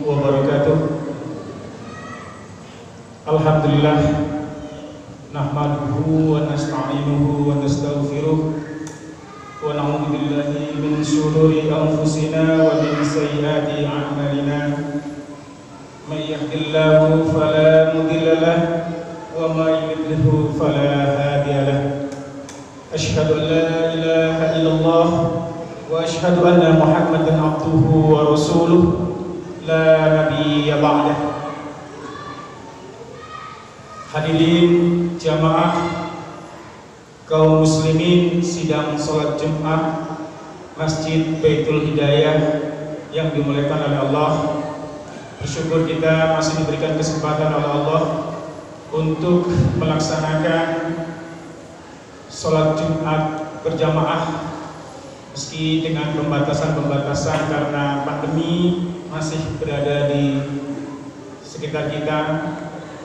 Wabarakatuh. Alhamdulillah, nahmaduhu wa nasta'inuhu wa nastaghfiruh wa na'udzu billahi min shururi anfusina wa min sayyiati a'malina. May yahdihillahu fala mudilla lahu wa may yudlilhu fala hadiya lahu. Asyhadu an la ilaha illallah wa asyhadu anna Muhammadan abduhu wa rasuluh la nabiyya ba'dah. Hadirin jamaah kaum muslimin sidang salat Jumat Masjid Baitul Hidayah yang dimuliakan oleh Allah. Bersyukur kita masih diberikan kesempatan oleh Allah untuk melaksanakan salat Jumat berjamaah meski dengan pembatasan-pembatasan karena pandemi masih berada di sekitar kita.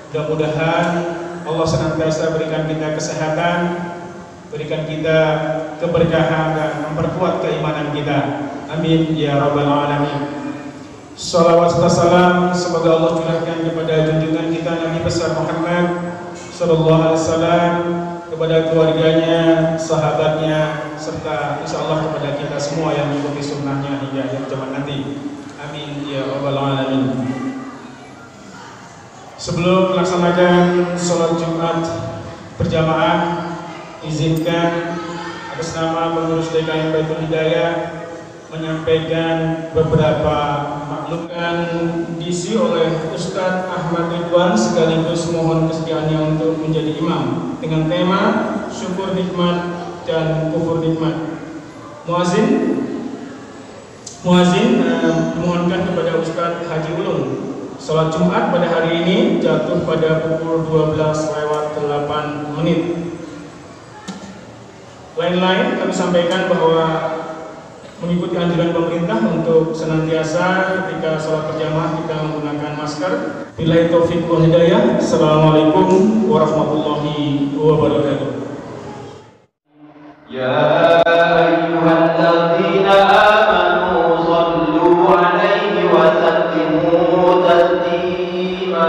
Mudah-mudahan Allah senantiasa berikan kita kesehatan, berikan kita keberkahan dan memperkuat keimanan kita. Amin ya rabbal alamin. Salawat serta salam semoga Allah curahkan kepada junjungan kita Nabi besar Muhammad sallallahu alaihi wasallam, kepada keluarganya, sahabatnya, serta insyaallah kepada kita semua yang mengikuti sunnahnya hingga akhir zaman nanti. Amin ya rabbal alamin. Sebelum melaksanakan sholat Jumat berjamaah, izinkan atas nama pengurus DKM Baitul Hidayah menyampaikan beberapa makluman diisi oleh Ustadz Ahmad Ridwan, sekaligus mohon kesediaannya untuk menjadi imam dengan tema syukur nikmat dan kufur nikmat. Muazin dimohonkan kepada Ustadz Haji Ulum. Salat Jumat pada hari ini jatuh pada pukul 12:08. Lain-lain kami sampaikan bahwa mengikuti anjuran pemerintah untuk senantiasa ketika sholat berjamaah kita menggunakan masker. Billahi taufiq wal hidayah. Assalamualaikum warahmatullahi wabarakatuh. Ya ayyuhalladzina amanu sallu alaihi wa sallimu taslima.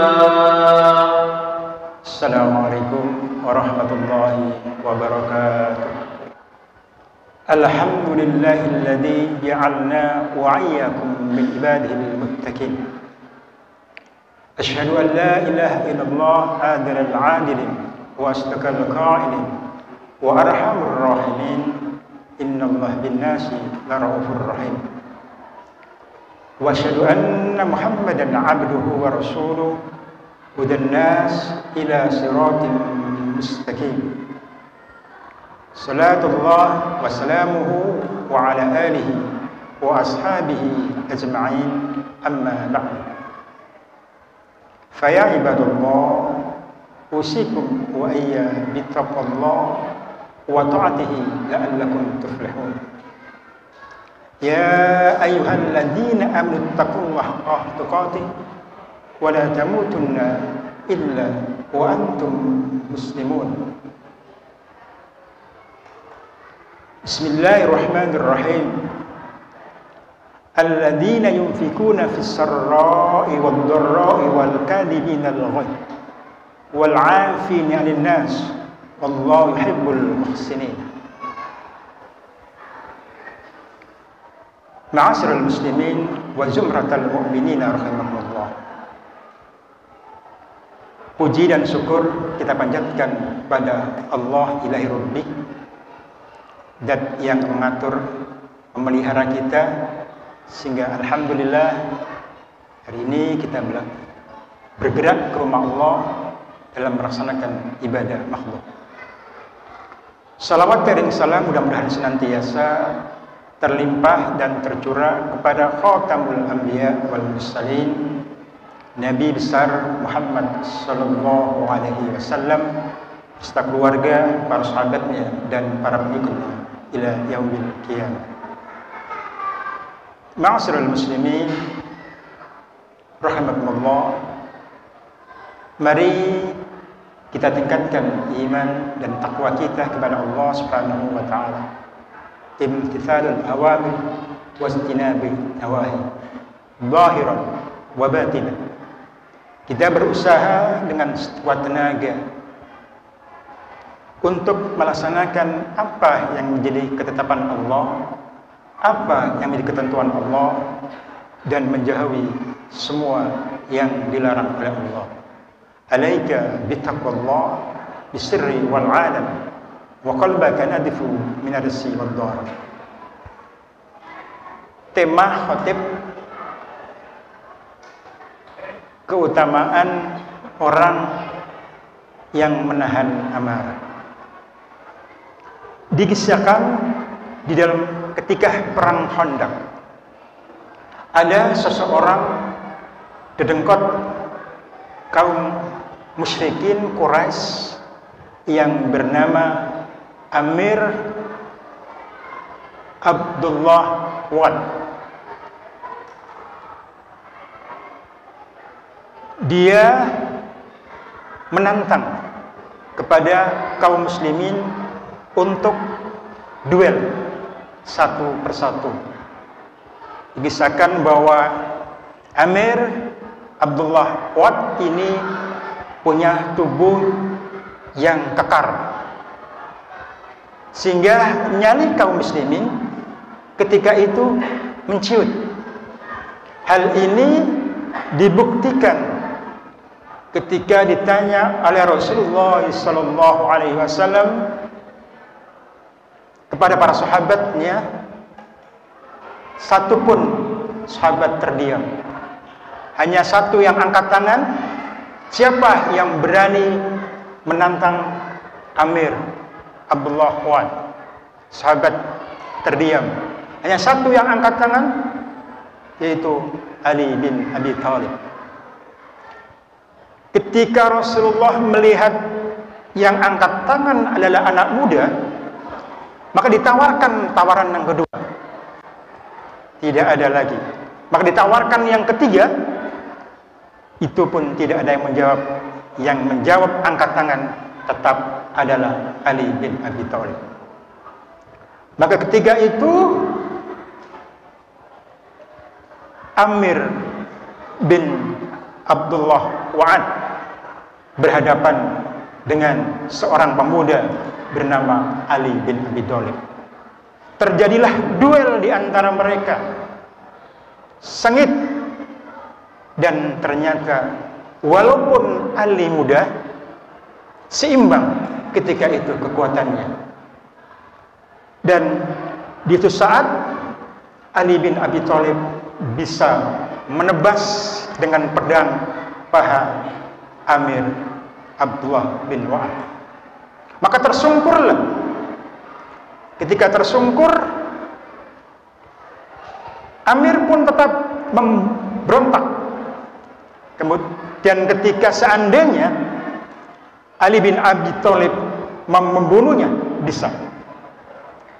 Assalamualaikum warahmatullahi wabarakatuh. Alhamdulillahilladzi ja'alna wa iyyakum min ibadihil muttaqin. Asyhadu an la ilaha illallah adil al-adilin wa asdaqal qa'ilin wa arhamur rahimin. Innallaha bin-nasi laraufur rahim. Wa asyhadu anna Muhammadan 'abduhu wa rasuluhu hudan nas ila siratin mustaqim. Salatullah wa salamuhu wa ala alihi wa ashabihi ajma'in, amma ba'd. Faya ibadallah, usikum wa iyya bittaqwallah wa ta'atihi la'allakum tuflihun. Ya ayyuhalladzina amanu taqullaha haqqa tuqatih wa la tamutunna illa wa antum muslimun. Bismillahirrahmanirrahim. Alladzina yunfikuna fis sarra'i wad dharra'i wal kadhibina al ghayz wal 'afina 'anil nas wallahu yuhibbul muhsinin. Ma'asyiral muslimin wa zumratal mu'minina rahimakumullah. puji dan syukur kita panjatkan pada Allah ilahi rabbik, zat yang mengatur, memelihara kita, sehingga alhamdulillah hari ini kita bergerak ke rumah Allah dalam melaksanakan ibadah makhluk. Salawat dan salam mudah-mudahan senantiasa terlimpah dan tercurah kepada Khatamul Anbiya wal Mursalin, Nabi besar Muhammad sallallahu alaihi wasallam, beserta keluarga, para sahabatnya dan para pengikutnya ila yaumil qiyamah. Ma'asyiral muslimin rahimakumullah, mari kita tingkatkan iman dan takwa kita kepada Allah Subhanahu wa taala. Imtithalul awamir wastinabi nawahi zahiran wa batinan. Kita berusaha dengan sekuat tenaga untuk melaksanakan apa yang menjadi ketetapan Allah, apa yang menjadi ketentuan Allah, dan menjauhi semua yang dilarang oleh Allah. Alaika bitaqwallah bisirri wal alam wa qalbaka nadfu min ar-risi wad dar. Tema khotib keutamaan orang yang menahan amarah. Dikisahkan di dalam ketika perang Khandaq, ada seseorang dedengkot kaum musyrikin Quraisy yang bernama Amir Abdullah Wad. Dia menantang kepada kaum muslimin untuk duel satu persatu. Dikisahkan bahwa Amir Abdullah Wad ini punya tubuh yang kekar, sehingga nyali kaum muslimin ketika itu menciut. Hal ini dibuktikan ketika ditanya oleh Rasulullah SAW kepada para sahabatnya, satu pun sahabat terdiam. Hanya satu yang angkat tangan. Siapa yang berani menantang Amir Abdullah Wad? Sahabat terdiam. Hanya satu yang angkat tangan, yaitu Ali bin Abi Thalib. Ketika Rasulullah melihat yang angkat tangan adalah anak muda, maka ditawarkan tawaran yang kedua. Tidak ada lagi. Maka ditawarkan yang ketiga, itu pun tidak ada yang menjawab. Yang menjawab angkat tangan tetap adalah Ali bin Abi Thalib. Maka ketiga itu Amir bin Abdullah Wa'ad berhadapan dengan seorang pemuda bernama Ali bin Abi Thalib. Terjadilah duel di antara mereka, sengit, dan ternyata walaupun Ali muda, seimbang ketika itu kekuatannya. Dan di itu saat Ali bin Abi Thalib bisa menebas dengan pedang paha Amir Abdullah bin Wa'ad. Maka tersungkurlah. Ketika tersungkur, Amir pun tetap memberontak. Kemudian ketika seandainya Ali bin Abi Thalib membunuhnya, bisa.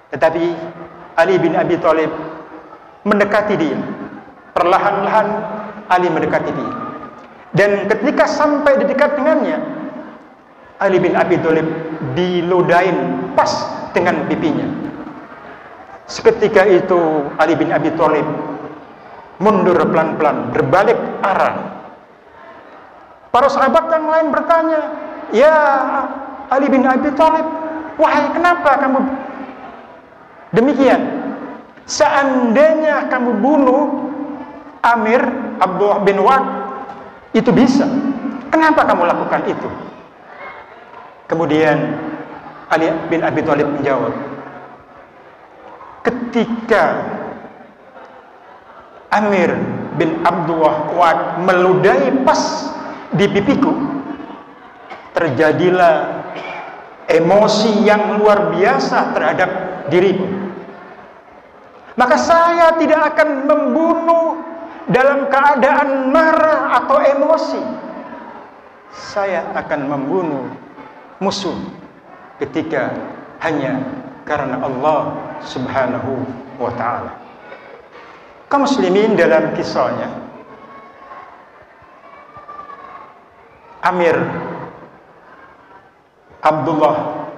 Tetapi Ali bin Abi Thalib mendekati dia. Perlahan-lahan Ali mendekati dia. Dan ketika sampai di dekat dengannya, Ali bin Abi Thalib diludahin pas dengan pipinya. Seketika itu Ali bin Abi Thalib mundur pelan-pelan, berbalik arah. Para sahabat yang lain bertanya, "Ya Ali bin Abi Thalib, wahai kenapa kamu demikian? Seandainya kamu bunuh Amir Abdullah bin Wa'ad, itu bisa. Kenapa kamu lakukan itu? Kemudian Ali bin Abi Thalib menjawab, ketika Amir bin Abdul Wahid meludahi pas di pipiku, terjadilah emosi yang luar biasa terhadap diriku. Maka saya tidak akan membunuh dalam keadaan marah atau emosi. Saya akan membunuh musuh ketika hanya karena Allah Subhanahu wa ta'ala. Kaum muslimin, dalam kisahnya Amir Abdullah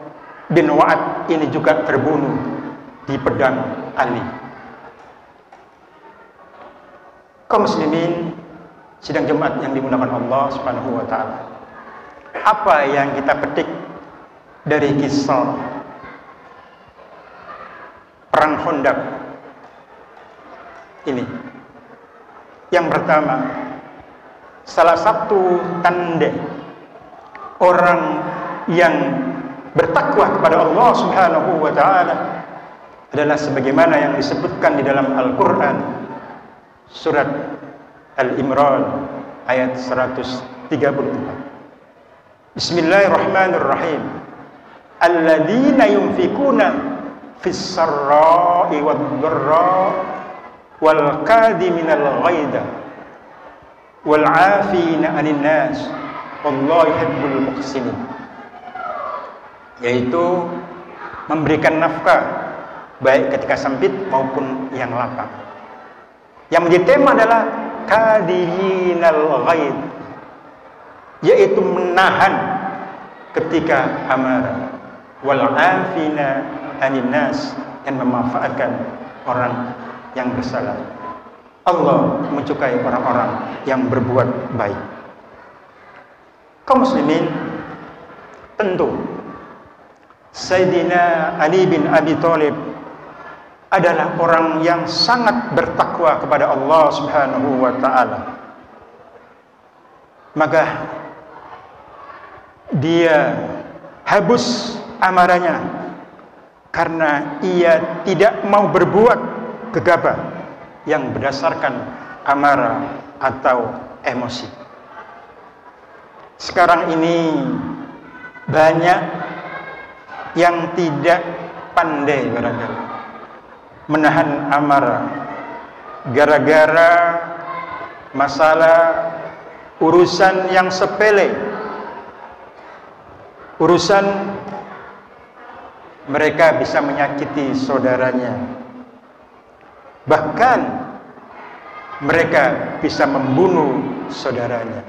bin Wa'ad ini juga terbunuh di pedang Ali. Kaum muslimin sidang Jumat yang dimuliakan Allah Subhanahu wa ta'ala, apa yang kita petik dari kisah perang Khandaq ini? Yang pertama, salah satu tanda orang yang bertakwa kepada Allah Subhanahu wa ta'ala adalah sebagaimana yang disebutkan di dalam Al-Quran surat Al-Imran ayat 134. Bismillahirrahmanirrahim. Alladzina yunfikuna fis sarra'i wad dharra wal kadhiminal ghaidha wal 'afina 'anil nas wallahu yuhibbul muhsinin. Yaitu memberikan nafkah baik ketika sempit maupun yang lapang. Yang menjadi tema adalah kadhiminal ghaid, yaitu menahan ketika amarah, wal 'afina 'anil nas, dan memanfaatkan orang yang bersalah. Allah menyukai orang-orang yang berbuat baik. Kaum muslimin, tentu Sayyidina Ali bin Abi Thalib adalah orang yang sangat bertakwa kepada Allah Subhanahu wa ta'ala. Maka dia habus amarahnya karena ia tidak mau berbuat gegabah yang berdasarkan amarah atau emosi. Sekarang ini banyak yang tidak pandai barangkali menahan amarah gara-gara masalah urusan yang sepele, urusan mereka bisa menyakiti saudaranya, bahkan mereka bisa membunuh saudaranya.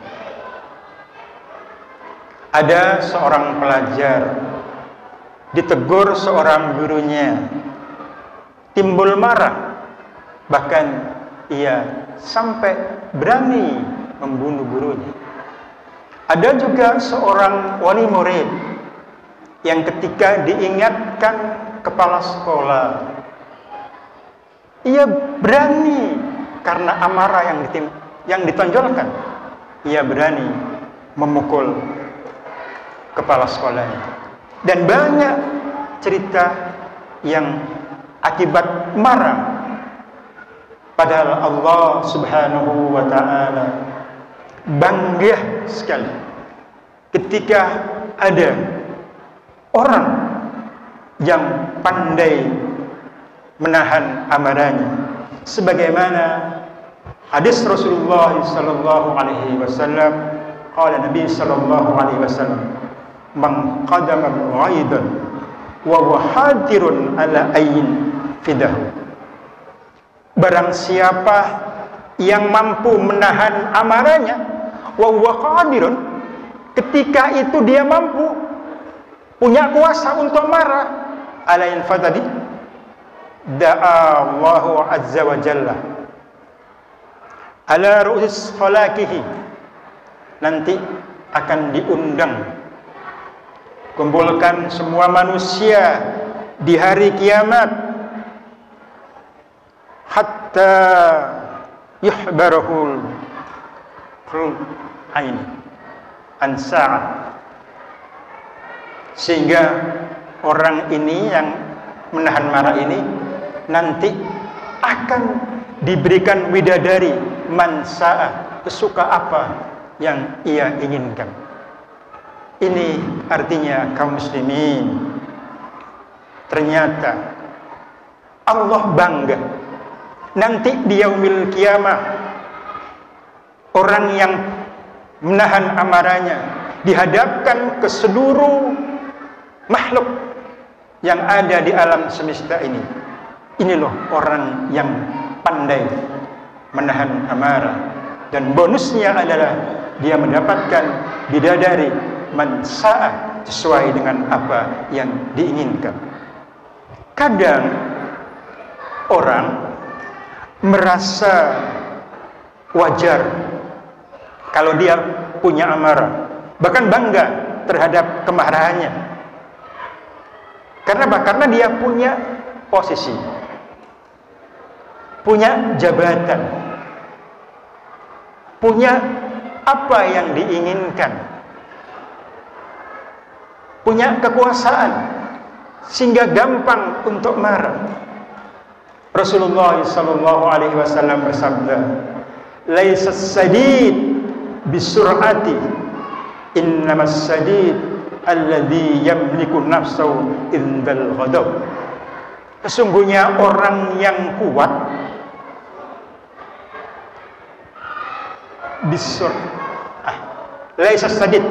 Ada seorang pelajar ditegur seorang gurunya, timbul marah, bahkan ia sampai berani membunuh gurunya. Ada juga seorang wali murid yang ketika diingatkan kepala sekolah, ia berani karena amarah yang ditonjolkan, ia berani memukul kepala sekolahnya. Dan banyak cerita yang akibat marah, padahal Allah Subhanahu wa ta'ala bangga sekali ketika ada orang yang pandai menahan amarahnya, sebagaimana hadis Rasulullah sallallahu alaihi wasallam, qala Nabi sallallahu alaihi wasallam, man qadama ghaidan wa huwa hadirun ala ayyin fidahu. Barang siapa yang mampu menahan amarahnya, wa huwa qadirun, ketika itu dia mampu, punya kuasa untuk marah, ala yang tadi da'a Allahu azza wa jalla ala ru'us khalaqihi, nanti akan diundang, kumpulkan semua manusia di hari kiamat, hatta yuhbarahul aini, an-sa'ah. Sehingga orang ini yang menahan marah ini nanti akan diberikan widadari man-sa'ah, sesuka apa yang ia inginkan. Ini artinya kaum muslimin, ternyata Allah bangga nanti di yaumil kiamah orang yang menahan amarahnya dihadapkan ke seluruh makhluk yang ada di alam semesta ini. Ini loh orang yang pandai menahan amarah, dan bonusnya adalah dia mendapatkan bidadari man-sa'ah sesuai dengan apa yang diinginkan. Kadang orang merasa wajar kalau dia punya amarah, bahkan bangga terhadap kemarahannya. Karena apa? Karena dia punya posisi, punya jabatan, punya apa yang diinginkan, punya kekuasaan, sehingga gampang untuk marah. Rasulullah sallallahu alaihi wasallam bersabda, "Laisa as-sadid bisur'ati, innamas sadid alladhi yamliku nafsahu indal ghadab." Sesungguhnya orang yang kuat laisa sadid,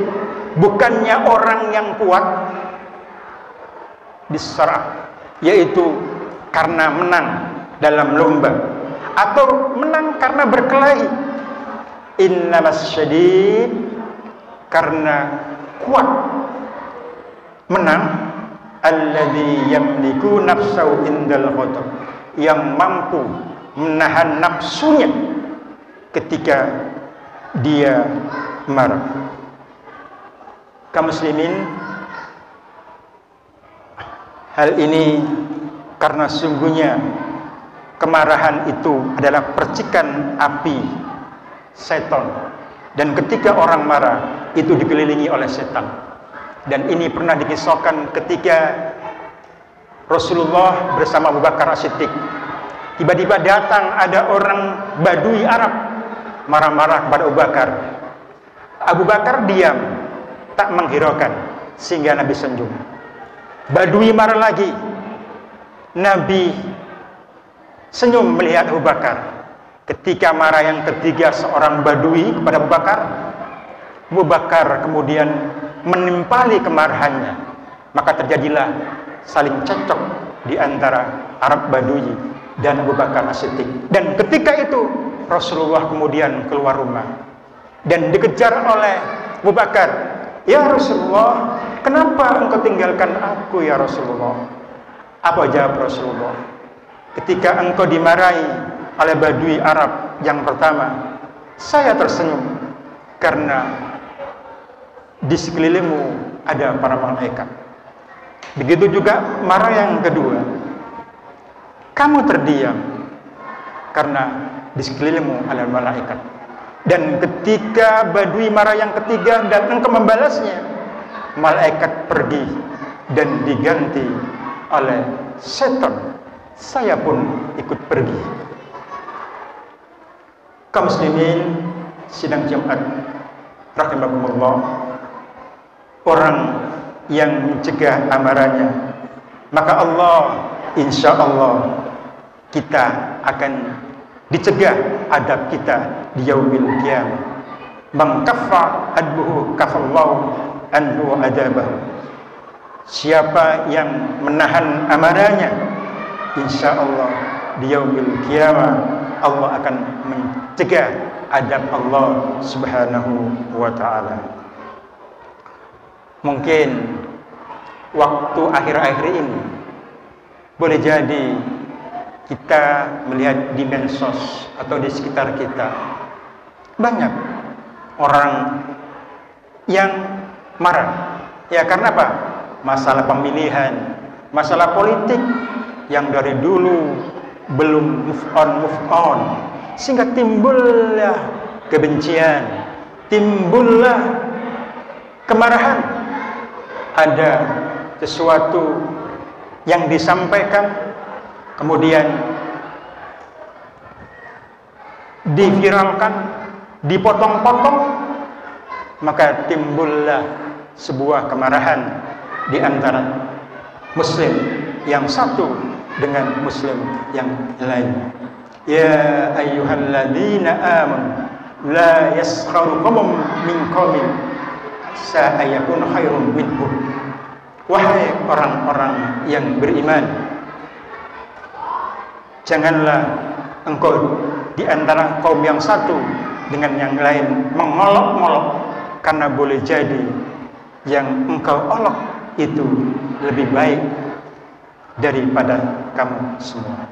bukannya orang yang kuat bisur'ah, yaitu karena menang dalam lomba atau menang karena berkelahi. Innamas syadid, karena kuat menang, alladzi yamliku nafsahu indal ghadab, yang mampu menahan nafsunya ketika dia marah. Kaum muslimin, hal ini karena sungguhnya kemarahan itu adalah percikan api setan, dan ketika orang marah itu dikelilingi oleh setan. Dan ini pernah dikisahkan ketika Rasulullah bersama Abu Bakar As-Siddiq, tiba-tiba datang ada orang Badui Arab marah-marah kepada Abu Bakar. Abu Bakar diam, tak menghiraukan, sehingga Nabi senyum. Badui marah lagi, Nabi senyum melihat Abu Bakar. Ketika marah yang ketiga seorang Badui kepada Abu Bakar kemudian menimpali kemarahannya, maka terjadilah saling cekcok di antara Arab Badui dan Abu Bakar As-Siddiq. Dan ketika itu Rasulullah kemudian keluar rumah dan dikejar oleh Abu Bakar. "Ya Rasulullah, kenapa engkau tinggalkan aku ya Rasulullah?" Apa jawab Rasulullah? "Ketika engkau dimarahi oleh Badui Arab yang pertama, saya tersenyum karena di sekelilingmu ada para malaikat. Begitu juga marah yang kedua, kamu terdiam karena di sekelilingmu ada malaikat. Dan ketika Badui marah yang ketiga dan engkau membalasnya, malaikat pergi dan diganti oleh setan. Saya pun ikut pergi." Kaum muslimin sidang Jumat rahimakumullah, orang yang mencegah amarahnya, maka Allah, insya Allah kita akan dicegah adab kita di yaumil qiyamah. Man kaffa adbuhu kafallahu anhu adabahu. Siapa yang menahan amarahnya, insya Allah di yaumil qiyamah Allah akan mencegah adab Allah subhanahu wa ta'ala. Mungkin waktu akhir-akhir ini boleh jadi kita melihat di medsos atau di sekitar kita banyak orang yang marah. Ya karena apa? Masalah pemilihan, masalah politik yang dari dulu belum move on, sehingga timbullah kebencian, timbullah kemarahan, ada sesuatu yang disampaikan kemudian diviralkan, dipotong-potong, maka timbullah sebuah kemarahan di antara muslim yang satu dengan muslim yang lain. Ya ayyuhalladzina amanu la yaskharu qawmun min qawmin asa yakun khairum minhum. Wahai orang-orang yang beriman, janganlah engkau di antara kaum yang satu dengan yang lain mengolok-olok, karena boleh jadi yang engkau olok itu lebih baik daripada kamu semua.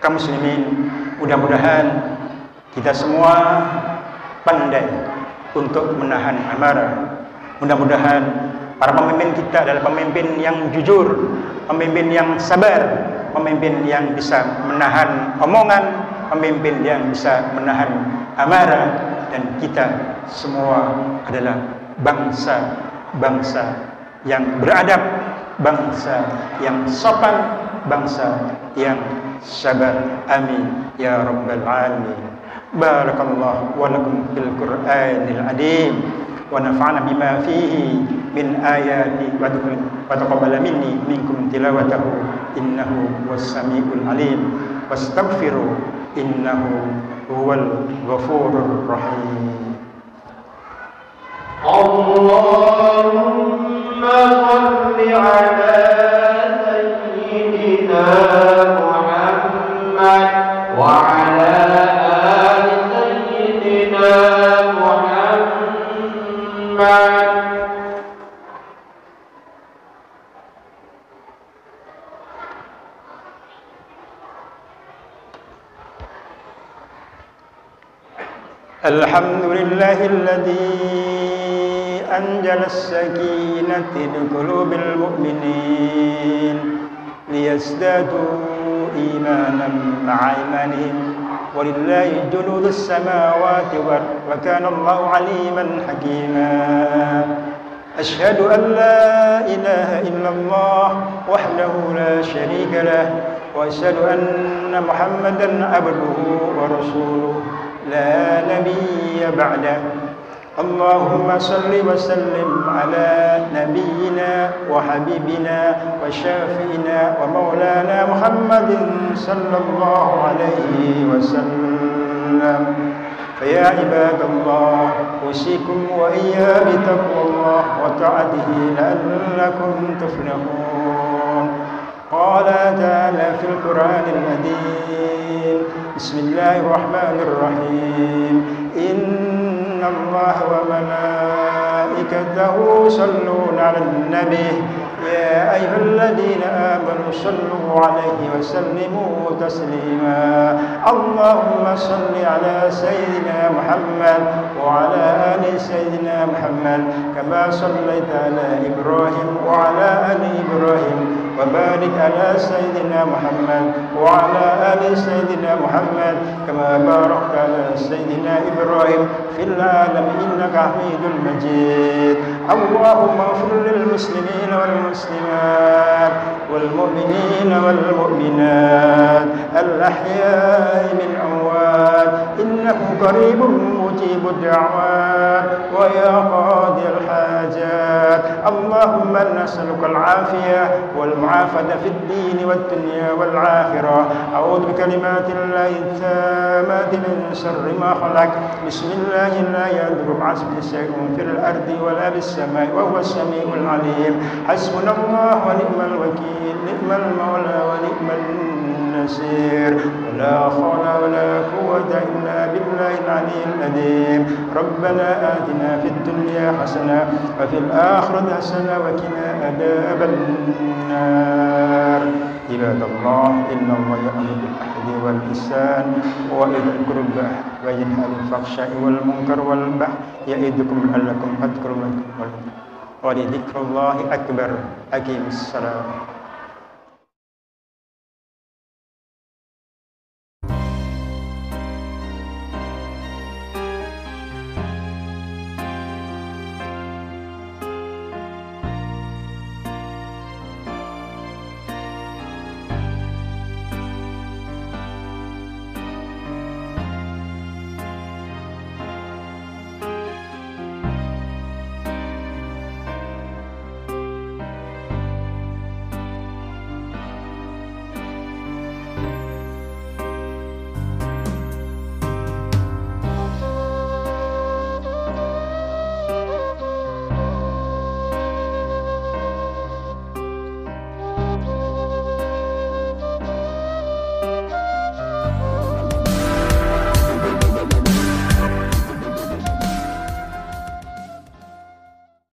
Kaum muslimin, mudah-mudahan kita semua pandai untuk menahan amarah. Mudah-mudahan para pemimpin kita adalah pemimpin yang jujur, pemimpin yang sabar, pemimpin yang bisa menahan omongan, pemimpin yang bisa menahan amarah, dan kita semua adalah bangsa yang beradab, bangsa yang sopan, bangsa yang sabar. Amin ya rabbal alamin. Barakallahu wa lakum fil Qur'anil azim wa nafa'ana bima fihi min ayati wa taqabbala minni minkum tilawatahu innahu was-sami'ul alim wastaghfiru innahu huwal ghafurur rahim. Allahumma shalli ala sayyidina Muhammad wa ala ali sayyidina Muhammad. Alhamdulillahilladzi أنزل السكينة لقلوب المؤمنين ليزدادوا إيمانا مع إيمانهم ولله جنود السماوات والأرض وكان الله عليما حكيما. أشهد أن لا إله إلا الله وحده لا شريك له وأشهد أن محمدا عبده ورسوله لا نبي بعده. اللهم صل وسلم على نبينا وحبيبنا وشافينا ومولانا محمد صلى الله عليه وسلم. فيا عباد الله أوصيكم وإياي بتقوى الله وطاعته لعلكم تفلحون. قال تعالى في القرآن المجيد بسم الله الرحمن الرحيم إن الله وملائكته يصلون على النبي يا أيها الذين آمنوا صلوا عليه وسلموا تسليما. اللهم صل على سيدنا محمد وعلى آل سيدنا محمد كما صليت على إبراهيم وعلى آل إبراهيم وبارك على سيدنا محمد وعلى آل سيدنا محمد كما باركت على سيدنا إبراهيم في العالم إنك حميد مجيد. اللهم اغفر للمسلمين والمسلمات والمؤمنين والمؤمنات الأحياء من أموات إنه قريب مجيب الدعوات ويا قاضي الحاجات. اللهم نسألك العافية والمعافاة في الدين والدنيا والآخرة. أعوذ بكلمات الله التامات من شر ما خلق. بسم الله لا يضر مع اسمه شيء في الأرض ولا في السماء وهو السميع العليم. حسبنا الله ونعم الوكيل نعم المولى ونعم النصير. ولا حول ولا قوة إلا بالله العلي العظيم. ربنا آتنا في الدنيا حسنة وفي الآخرة حسنة وقنا عذاب النار. عباد الله إن الله يأمر بالعدل والإحسان وإيتاء ذي القربى وينهى عن الفحشاء والمنكر والبغي يعظكم لعلكم تذكرون ولذكر الله أكبر. أقيموا الصلاة.